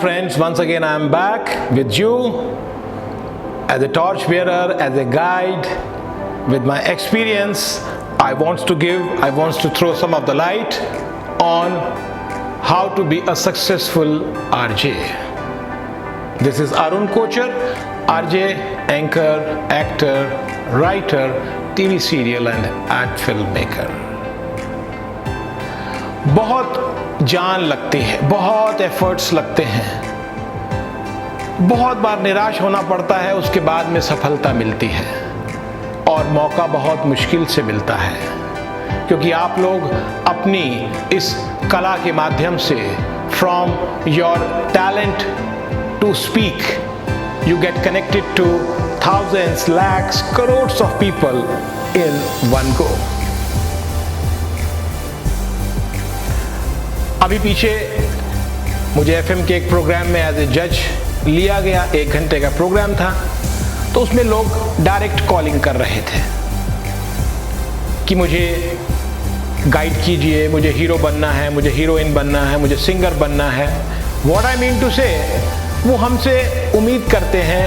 friends, once again I am back with you as a torch bearer, as a guide with my experience. I want to throw some of the light on how to be a successful RJ. This is Arun Kochar, RJ, anchor, actor, writer, TV serial and ad filmmaker. बहुत जान लगती है, बहुत efforts लगते हैं, बहुत बार निराश होना पड़ता है, उसके बाद में सफलता मिलती है और मौका बहुत मुश्किल से मिलता है, क्योंकि आप लोग अपनी इस कला के माध्यम से from your talent to speak you get connected to thousands, lakhs, crores of people in one go. अभी पीछे मुझे एफएम के एक प्रोग्राम में एज ए जज लिया गया, 1 घंटे का प्रोग्राम था, तो उसमें लोग डायरेक्ट कॉलिंग कर रहे थे कि मुझे गाइड कीजिए, मुझे हीरो बनना है, मुझे हीरोइन बनना है, मुझे सिंगर बनना है. व्हाट आई मीन टू से, वो हमसे उम्मीद करते हैं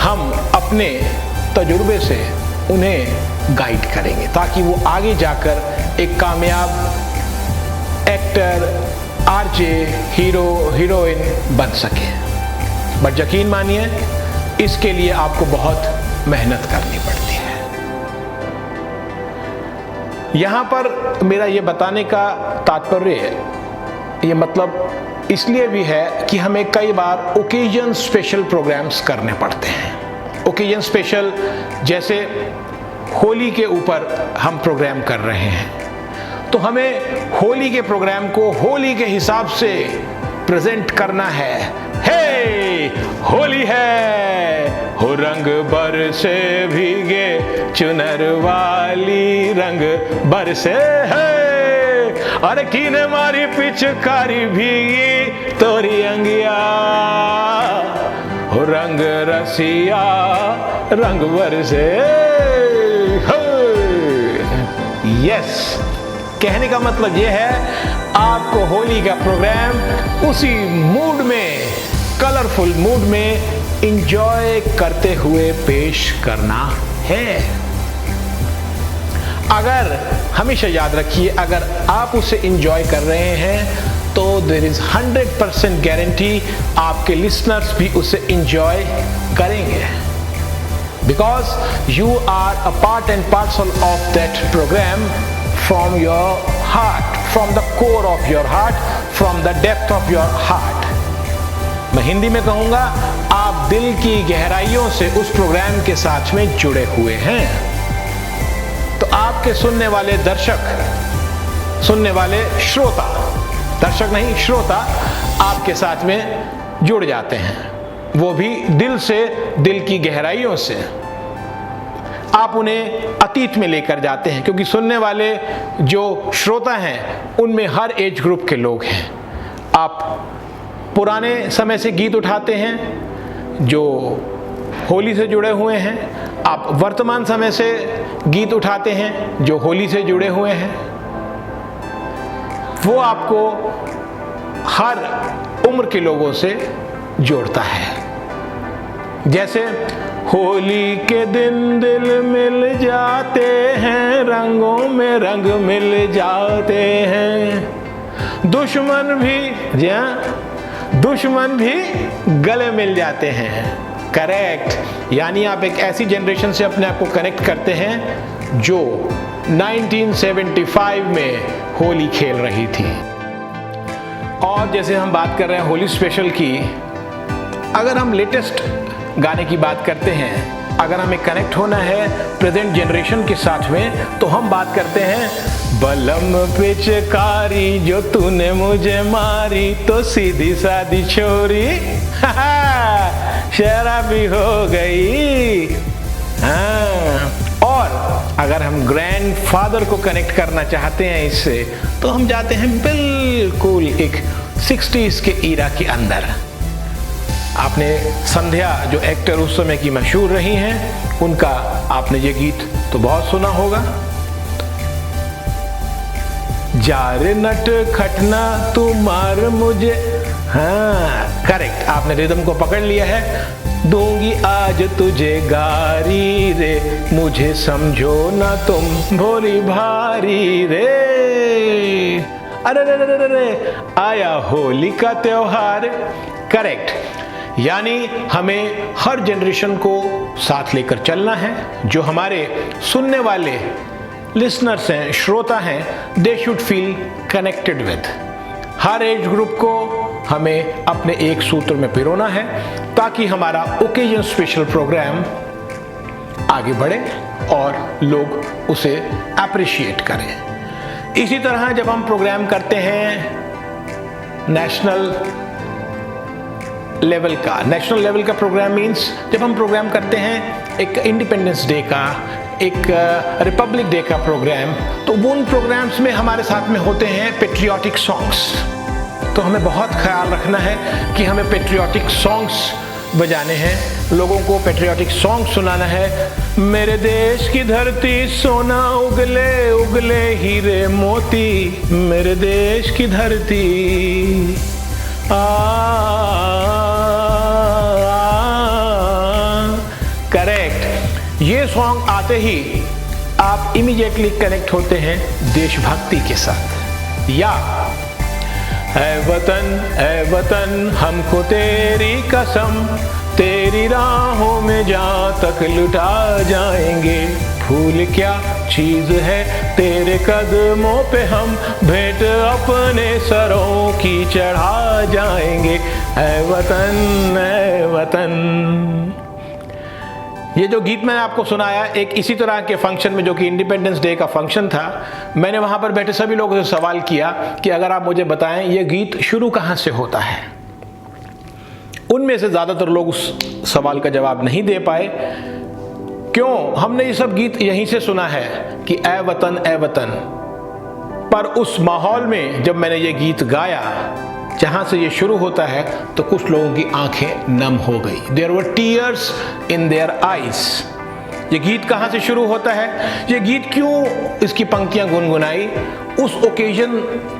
हम अपने तजुर्बे से उन्हें गाइड करेंगे ताकि वो आगे जाकर एक कामयाब एक्टर, आरजे, हीरो, हीरोइन बन सके. बट यकीन मानिए, इसके लिए आपको बहुत मेहनत करनी पड़ती है. यहां पर मेरा ये बताने का तात्पर्य, ये मतलब इसलिए भी है कि हमें कई बार ओकेजन स्पेशल प्रोग्राम्स करने पड़ते हैं. ओकेजन स्पेशल जैसे होली के ऊपर हम प्रोग्राम कर रहे हैं, तो हमें होली के प्रोग्राम को होली के हिसाब से प्रेजेंट करना है. हे होली है, हो रंग बरसे भीगे चुनर वाली, रंग बरसे है, अरे कीने मारी पिचकारी भीगी तोरी अंगिया, हो रंग रसिया रंग बरसे. यस, कहने का मतलब यह है आपको होली का प्रोग्राम उसी मूड में, कलरफुल मूड में एंजॉय करते हुए पेश करना है. अगर हमेशा याद रखिए, अगर आप उसे एंजॉय कर रहे हैं तो देयर इज 100% गारंटी आपके लिसनर्स भी उसे एंजॉय करेंगे, because you are a part and parcel of that programme from your heart, from the core of your heart, from the depth of your heart. मैं हिंदी में कहूंगा, आप दिल की गहराइयों से उस प्रोग्राम के साथ में जुड़े हुए हैं. तो आपके सुनने वाले दर्शक, सुनने वाले श्रोता, दर्शक नहीं श्रोता, आपके साथ में जुड़ जाते हैं, वो भी दिल से, दिल की गहराइयों से. आप उन्हें अतीत में लेकर जाते हैं, क्योंकि सुनने वाले जो श्रोता हैं उनमें हर एज ग्रुप के लोग हैं. आप पुराने समय से गीत उठाते हैं जो होली से जुड़े हुए हैं, आप वर्तमान समय से गीत उठाते हैं जो होली से जुड़े हुए हैं. वो आपको हर उम्र के लोगों से जोड़ता है. जैसे होली के दिन दिल मिल जाते हैं, रंगों में रंग मिल जाते हैं, दुश्मन भी गले मिल जाते हैं. करेक्ट, यानी आप एक ऐसी जनरेशन से अपने आप को कनेक्ट करते हैं जो 1975 में होली खेल रही थी. और जैसे हम बात कर रहे हैं होली स्पेशल की, अगर हम लेटेस्ट गाने की बात करते हैं, अगर हमें कनेक्ट होना है प्रेजेंट जनरेशन के साथ में, तो हम बात करते हैं, बलम पिचकारी जो तूने मुझे मारी, तो सीधी सादी छोरी शराबी हो गई. हाँ, और अगर हम ग्रैंडफादर को कनेक्ट करना चाहते हैं इससे, तो हम जाते हैं बिल्कुल एक 60s के ईरा के अंदर. आपने संध्या, जो एक्टर उस समय की मशहूर रही हैं, उनका आपने ये गीत तो बहुत सुना होगा. जार नट खटना तू मार मुझे, हाँ करेक्ट, आपने रिदम को पकड़ लिया है। दूंगी आज तुझे गारी रे, मुझे समझो ना तुम भोली भारी रे। अरे रे रे रे रे, आया होली का त्योहार। करेक्ट, यानी हमें हर जनरेशन को साथ लेकर चलना है। जो हमारे सुनने वाले लिसनर्स हैं, श्रोता हैं, they should feel connected with. Her age group को हमें अपने एक सूत्र में पिरोना है ताकि हमारा ओकेजन स्पेशल प्रोग्राम आगे बढ़े और लोग उसे अप्रिशिएट करें। इसी तरह जब हम प्रोग्राम करते हैं नेशनल लेवल का प्रोग्राम मीन्स जब हम प्रोग्राम करते हैं एक इंडिपेंडेंस डे का, एक रिपब्लिक डे का प्रोग्राम, तो वो उन प्रोग्राम्स में हमारे साथ में होते हैं पेट्रियाटिक सॉन्ग्स। तो हमें बहुत ख्याल रखना है कि हमें पेट्रियाटिक सॉन्ग्स बजाने हैं, लोगों को पेट्रियाटिक सॉन्ग सुनाना है। मेरे देश की धरती सोना उगले उगले हीरे मोती, मेरे देश की धरती करेक्ट। ये सॉन्ग आते ही आप इमीडिएटली कनेक्ट होते हैं देशभक्ति के साथ। या ऐ वतन हमको तेरी कसम, तेरी राहों में जहाँ तक लुटा जाएंगे। फूल क्या चीज है तेरे कदमों पे, हम भेंट अपने सरों की चढ़ा जाएंगे। ऐ वतन ऐ वतन। ये जो गीत मैंने आपको सुनाया एक इसी तरह के फंक्शन में, जो कि इंडिपेंडेंस डे का फंक्शन था, मैंने वहाँ पर बैठे सभी लोगों से सवाल किया कि अगर आप मुझे बताएं ये गीत शुरू कहाँ से होता है। उनमें से ज़्यादातर लोग उस सवाल का जवाब नहीं दे पाए। क्यों? हमने ये सब गीत यहीं से सुना है कि ऐ वतन ऐ वतन, पर उस माहौल में जब मैंने ये गीत गाया जहाँ से ये शुरू होता है तो कुछ लोगों की आंखें नम हो गई। There were tears in their eyes। ये गीत कहाँ से शुरू होता है, ये गीत क्यों इसकी पंक्तियाँ गुनगुनाई? उस ओकेजन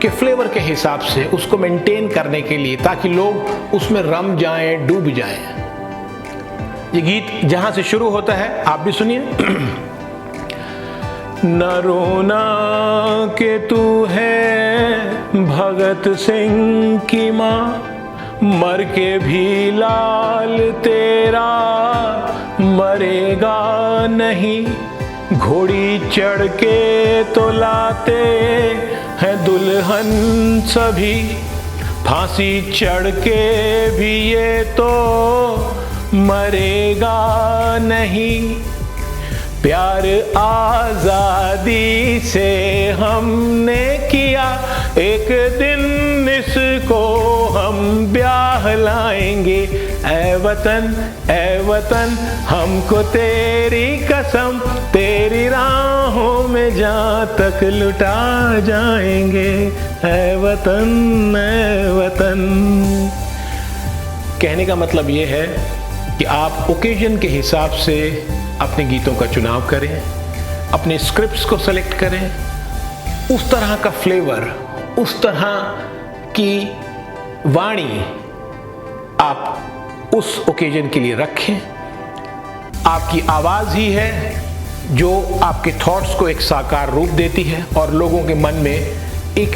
के फ्लेवर के हिसाब से, उसको मेंटेन करने के लिए, ताकि लोग उसमें रम जाएं, डूब जाएं। ये गीत जहाँ से शुरू होता है आप भी सुनिए। न रोना के तू है भगत सिंह की माँ, मर के भी लाल तेरा मरेगा नहीं। घोड़ी चढ़ के तो लाते हैं दुल्हन सभी, फांसी चढ़ के भी ये तो मरेगा नहीं। प्यार आजादी से हमने किया, एक दिन इसको हम ब्याह लाएंगे। ऐ वतन हमको तेरी कसम, तेरी राहों में जहाँ तक लुटा जाएंगे। ऐ वतन कहने का मतलब ये है कि आप ओकेजन के हिसाब से अपने गीतों का चुनाव करें, अपने स्क्रिप्ट्स को सेलेक्ट करें, उस तरह का फ्लेवर, उस तरह की वाणी आप उस ओकेजन के लिए रखें। आपकी आवाज़ ही है जो आपके थॉट्स को एक साकार रूप देती है और लोगों के मन में एक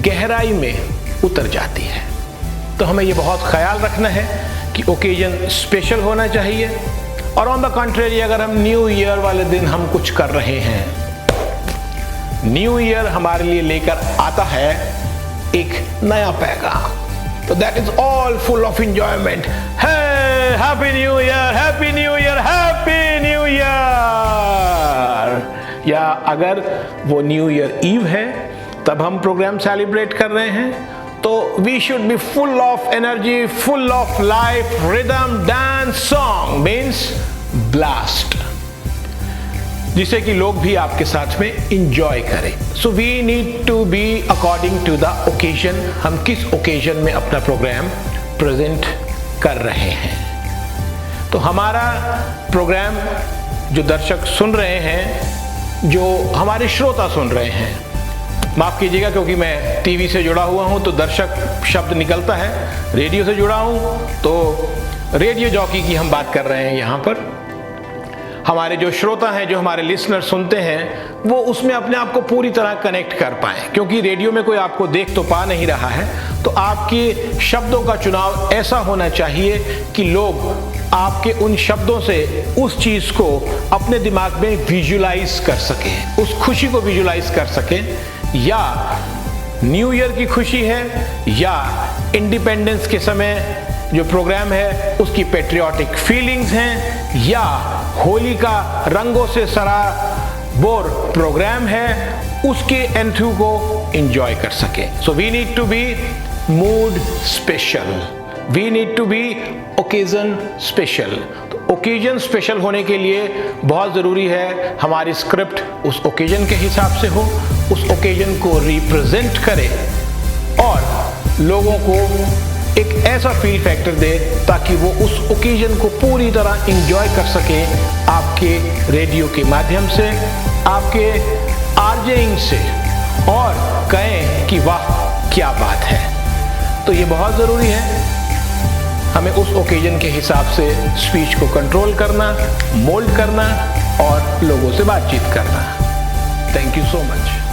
गहराई में उतर जाती है। तो हमें ये बहुत ख्याल रखना है कि ओकेजन स्पेशल होना चाहिए। और ऑन द कंट्रेरी, अगर हम न्यू ईयर वाले दिन हम कुछ कर रहे हैं, न्यू ईयर हमारे लिए लेकर आता है एक नया पैगाम, तो that is all full of enjoyment. Happy new year, happy new year, happy new year. या अगर वो न्यू ईयर ईव है तब हम प्रोग्राम सेलिब्रेट कर रहे हैं, तो we should be full of energy, full of life, rhythm, dance, song means blast, जिससे कि लोग भी आपके साथ में इंजॉय करें। So we need to be according to the occasion, हम किस ओकेजन में अपना प्रोग्राम प्रेजेंट कर रहे हैं। तो हमारा प्रोग्राम जो दर्शक सुन रहे हैं, जो हमारे श्रोता सुन रहे हैं, माफ़ कीजिएगा क्योंकि मैं टीवी से जुड़ा हुआ हूं तो दर्शक शब्द निकलता है, रेडियो से जुड़ा हूं तो रेडियो जॉकी की हम बात कर रहे हैं यहाँ पर। हमारे जो श्रोता हैं, जो हमारे लिसनर सुनते हैं, वो उसमें अपने आप को पूरी तरह कनेक्ट कर पाएँ, क्योंकि रेडियो में कोई आपको देख तो पा नहीं रहा है। तो आपके शब्दों का चुनाव ऐसा होना चाहिए कि लोग आपके उन शब्दों से उस चीज़ को अपने दिमाग में विजुलाइज कर सकें, उस खुशी को विजुलाइज कर सकें, या न्यू ईयर की खुशी है या इंडिपेंडेंस के समय जो प्रोग्राम है उसकी पेट्रियाटिक फीलिंग्स हैं, या होली का रंगों से सराबोर प्रोग्राम है, उसके एंथ्यू को एंजॉय कर सके। So we need to be mood special, we need to be occasion special. तो ओकेजन स्पेशल होने के लिए बहुत ज़रूरी है हमारी स्क्रिप्ट उस ओकेजन के हिसाब से हो, उस ओकेजन को रिप्रेजेंट करे और लोगों को एक ऐसा फील फैक्टर दे ताकि वो उस ओकेजन को पूरी तरह एंजॉय कर सके आपके रेडियो के माध्यम से, आपके आरजेइंग से, और कहें कि वाह क्या बात है। तो ये बहुत ज़रूरी है हमें उस ओकेजन के हिसाब से स्पीच को कंट्रोल करना, मोल्ड करना और लोगों से बातचीत करना। Thank you so much.